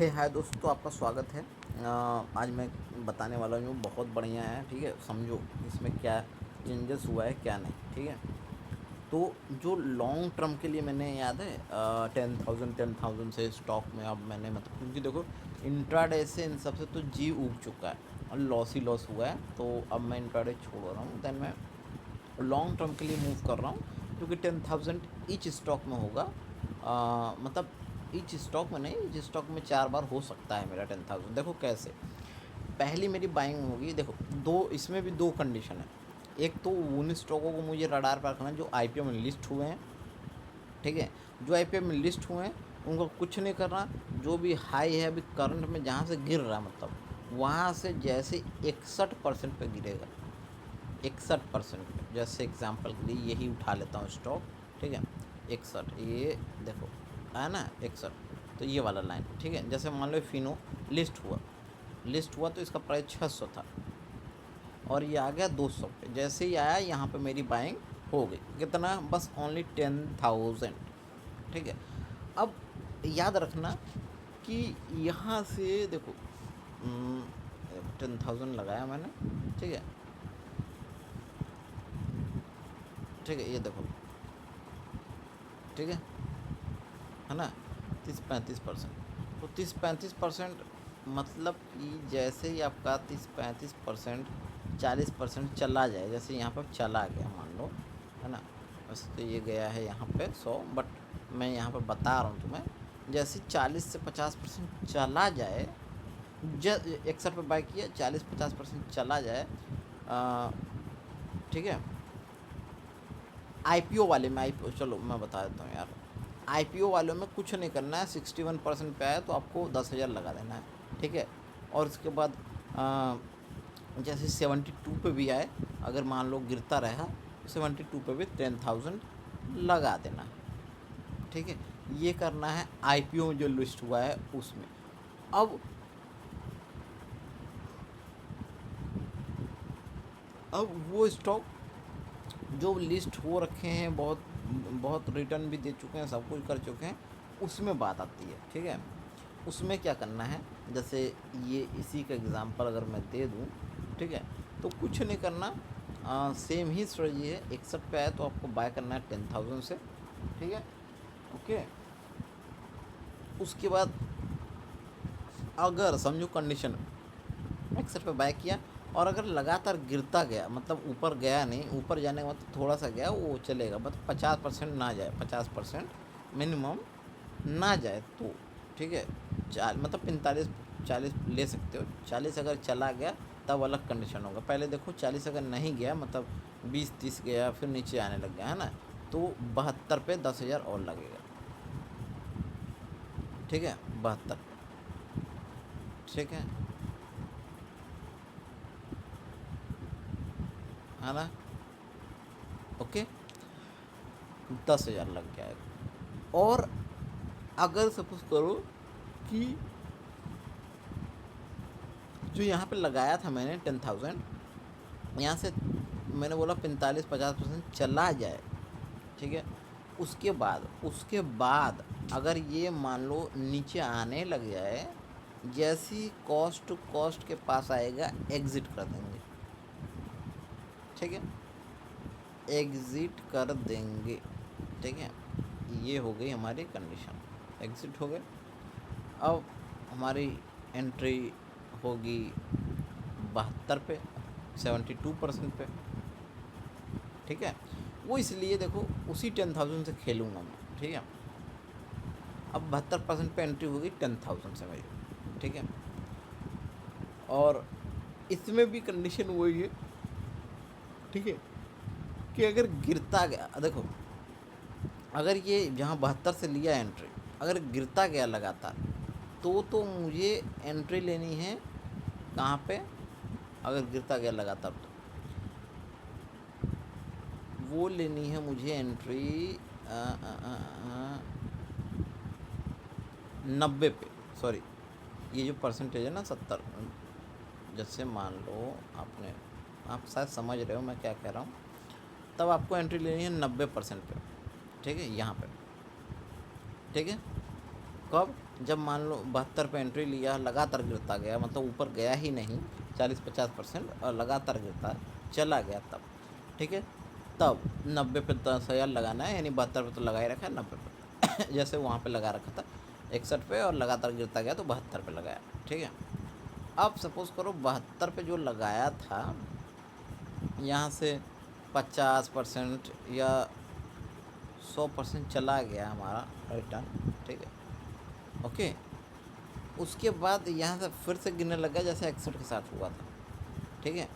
हे हाय दोस्तों, आपका स्वागत है। आज मैं बताने वाला हूँ बहुत बढ़िया है। ठीक है, समझो इसमें क्या चेंजेस हुआ है क्या नहीं। ठीक है, तो जो लॉन्ग टर्म के लिए मैंने याद है 10,000 से स्टॉक में अब मैंने मतलब क्योंकि देखो इंट्राडे से इन सब से तो जी उग चुका है और लॉस ही लॉस हुआ है। तो अब मैं इंट्राडे छोड़ रहा हूँ, देन मैं लॉन्ग टर्म के लिए मूव कर रहा हूँ क्योंकि 10,000 ईच स्टॉक में होगा। मतलब ईच स्टॉक में नहीं, ईच स्टॉक में 4 बार हो सकता है मेरा 10,000। देखो कैसे, पहली मेरी बाइंग होगी। देखो दो, इसमें भी दो कंडीशन है। एक तो उन स्टॉकों को मुझे रडार पर रखना है जो आईपीओ में लिस्ट हुए हैं। ठीक है, जो आईपीओ में लिस्ट हुए हैं उनको कुछ नहीं करना। जो भी हाई है अभी करंट में जहाँ से गिर रहा है, मतलब वहाँ से जैसे 61% पे गिरेगा, 61% पे। जैसे एग्जांपल के लिए यही उठा लेता हूँ स्टॉक। ठीक है, 61, ये देखो है ना 61, तो ये वाला लाइन। ठीक है, जैसे मान लो फिनो लिस्ट हुआ तो इसका प्राइस 600 था और ये आ गया 200 पे। जैसे ही आया यहाँ पे मेरी बाइंग हो गई। कितना? बस ओनली 10,000। ठीक है, अब याद रखना कि यहाँ से देखो 10,000 लगाया मैंने। ठीक है, ठीक है, ये देखो। ठीक है ना, 30-35%। तो 30-35% मतलब कि जैसे ही आपका 30-35% 40% चला जाए, जैसे यहाँ पर चला गया मान लो, है ना। वैसे तो ये गया है यहाँ पे 100, बट मैं यहाँ पर बता रहा हूँ तुम्हें। जैसे 40 से 50% चला जाए, 61 पे बाय किया, 40-50% चला जाए। ठीक है, आईपीओ वाले में, आईपीओ चलो मैं बता देता हूँ यार। आईपीओ वालों में कुछ नहीं करना है। 61% पे आया तो आपको 10,000 लगा देना है। ठीक है, और उसके बाद जैसे 72 पे भी आए, अगर मान लो गिरता रहा, 72 पे भी 10,000 लगा देना है। ठीक है, ये करना है आईपीओ में जो लिस्ट हुआ है उसमें। अब वो स्टॉक जो लिस्ट हो रखे हैं, बहुत बहुत रिटर्न भी दे चुके हैं, सब कुछ कर चुके हैं, उसमें बात आती है। ठीक है, उसमें क्या करना है, जैसे ये इसी का एग्ज़ाम्पल अगर मैं दे दूँ। ठीक है, तो कुछ नहीं करना, सेम ही स्ट्रेटजी है। 61 पे आया तो आपको बाय करना है 10,000 से। ठीक है, ओके। उसके बाद अगर समझो कंडीशन, 61 पे बाय किया और अगर लगातार गिरता गया, मतलब ऊपर गया नहीं, ऊपर जाने का मतलब थोड़ा सा गया वो चलेगा, मतलब 50% ना जाए, 50% मिनिमम ना जाए तो। ठीक है, मतलब 45-40 ले सकते हो। 40 अगर चला गया तब अलग कंडीशन होगा। पहले देखो 40 अगर नहीं गया, मतलब 20-30 गया फिर नीचे आने लग गया, है ना, तो 72 पे 10,000 और लगेगा। ठीक है, 72 पे। ठीक है ना, ओके, 10,000 लग जाएगा। और अगर सपोज करो कि जो यहाँ पे लगाया था मैंने 10,000, यहाँ से मैंने बोला 45-50% चला जाए। ठीक है, उसके बाद अगर ये मान लो नीचे आने लग जाए, जैसी कॉस्ट टू कॉस्ट के पास आएगा एग्ज़िट कर देंगे। ठीक है, एग्ज़िट कर देंगे। ठीक है, ये हो गई हमारी कंडीशन, एग्ज़िट हो गए। अब हमारी एंट्री होगी 72 पे, 72% पे। ठीक है, वो इसलिए देखो उसी 10,000 से खेलूँगा मैं। ठीक है, अब 72% पे एंट्री होगी 10,000 से मेरी। ठीक है, और इसमें भी कंडीशन वही है। ठीक है, कि अगर गिरता गया, देखो अगर ये जहाँ 72 से लिया एंट्री, अगर गिरता गया लगातार, तो मुझे एंट्री लेनी है कहाँ पे, अगर गिरता गया लगातार तो वो लेनी है मुझे एंट्री 90 पे। सॉरी, ये जो परसेंटेज है ना 70, जैसे मान लो आपने, आप शायद समझ रहे हो मैं क्या कह रहा हूँ। तब आपको एंट्री लेनी है 90% पे। ठीक है, यहाँ पे। ठीक है, कब? जब मान लो 72 पे एंट्री लिया, लगातार गिरता गया, मतलब ऊपर गया ही नहीं 40-50% और लगातार गिरता चला गया तब, ठीक है। तब 90 पे 10,000 लगाना है, यानी 72 पे तो लगा ही रखा है, 90 पे जैसे वहाँ पे लगा रखा था 61 पे और लगातार गिरता गया तो 72 पे लगाया, ठीक है। अब सपोज़ करो 72 पे जो लगाया था, यहाँ से 50% या 100% चला गया हमारा रिटर्न, ठीक है, ओके। उसके बाद यहाँ से फिर से गिरने लग गया जैसे 61 के साथ हुआ था, ठीक है।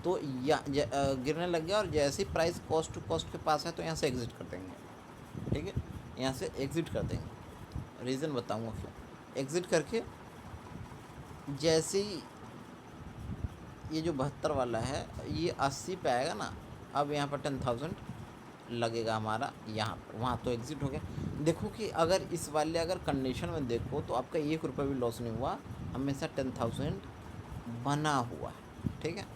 तो गिरने लग गया और जैसे ही प्राइस कॉस्ट टू कॉस्ट के पास है तो यहाँ से एग्ज़िट कर देंगे, ठीक है, यहाँ से एग्ज़िट कर देंगे। रीज़न बताऊँगा क्यों। एग्ज़िट करके जैसे ही ये जो 72 वाला है ये 80 पे आएगा ना, अब यहाँ पर 10,000 लगेगा हमारा यहाँ पर, वहाँ तो एग्ज़िट हो गया। देखो कि अगर इस वाले अगर कंडीशन में देखो तो आपका 1 रुपये भी लॉस नहीं हुआ, हमेशा 10,000 बना हुआ है, ठीक है।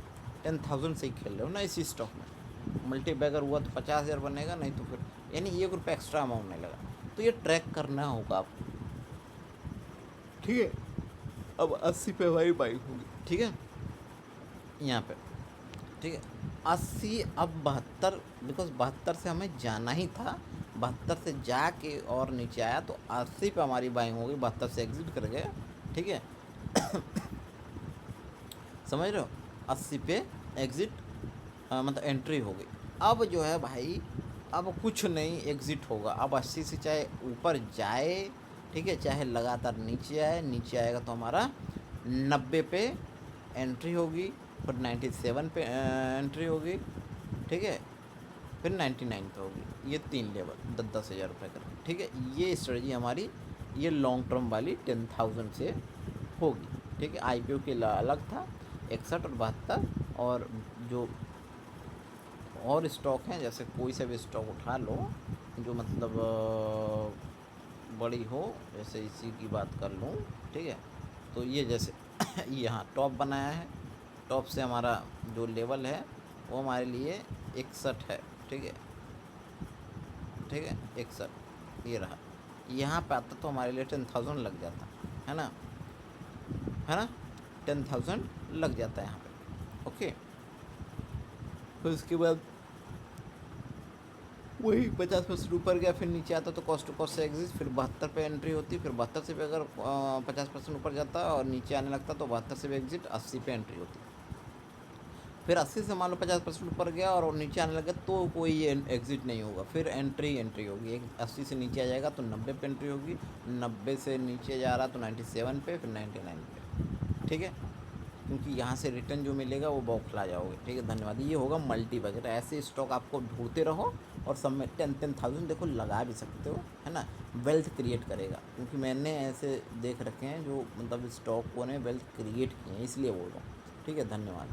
10,000 से ही खेल रहे हो ना इसी स्टॉक में। मल्टीबैगर हुआ तो 50,000 बनेगा, नहीं तो फिर यानी 1 रुपये एक्स्ट्रा अमाउंट नहीं लगा। तो ये ट्रैक करना होगा आपको, ठीक है। अब 80 पे हमारी बाइक होगी, ठीक है, यहाँ पे, ठीक है। 80 अब 72, बिकॉज 72 से हमें जाना ही था, 72 से जाके और नीचे आया तो 80 पे हमारी बाइंग हो गई, 72 से एग्ज़िट कर गए, ठीक है समझ रहे हो। 80 पे एग्ज़िट मतलब एंट्री हो गई। अब जो है भाई, अब कुछ नहीं एग्ज़िट होगा। अब 80 से चाहे ऊपर जाए, ठीक है, चाहे लगातार नीचे आए, नीचे आएगा तो हमारा 90 पे एंट्री होगी, फिर 97 पे एंट्री होगी, ठीक है, फिर 99 पे होगी। ये 3 लेवल 10-10 हज़ार रुपये कर, ठीक है। ये स्ट्रेटजी हमारी ये लॉन्ग टर्म वाली 10,000 से होगी, ठीक है। IPO के लिए अलग था 61 और 72, और जो और स्टॉक हैं जैसे कोई सा भी स्टॉक उठा लो जो मतलब बड़ी हो, जैसे इसी की बात कर लूँ, ठीक है। तो ये जैसे यहाँ टॉप बनाया है, टॉप से हमारा जो लेवल है वो हमारे लिए 61 है, ठीक है, ठीक है, 61 ये रहा। यहाँ पे आता तो हमारे लिए 10,000 लग जाता है ना, है ना, 10,000 लग जाता है यहाँ पे, ओके। फिर उसके बाद वही 50% ऊपर गया, फिर नीचे आता तो कॉस्ट टू कॉस्ट से एग्जिट, फिर 72 पे एंट्री होती, फिर 72 से भी अगर 50% ऊपर जाता और नीचे आने लगता तो 72 से भी एग्जिट, 80 पे एंट्री होती। फिर 80 से मान लो 50% ऊपर गया और नीचे आने लगा तो कोई एग्जिट नहीं होगा, फिर एंट्री होगी। 80 से नीचे आ जाएगा तो 90 पे एंट्री होगी, 90 से नीचे जा रहा तो 97 पे, फिर 99 पे, ठीक है। क्योंकि यहाँ से रिटर्न जो मिलेगा वो बौखला जाओगे, ठीक है। धन्यवाद। ये होगा मल्टीबैगर। ऐसे स्टॉक आपको ढूंढते रहो और सब में 10,000 देखो लगा भी सकते हो, है ना। वेल्थ क्रिएट करेगा, क्योंकि मैंने ऐसे देख रखे हैं जो मतलब स्टॉक को ने वेल्थ क्रिएट किए हैं, इसलिए बोल रहा हूँ, ठीक है। धन्यवाद।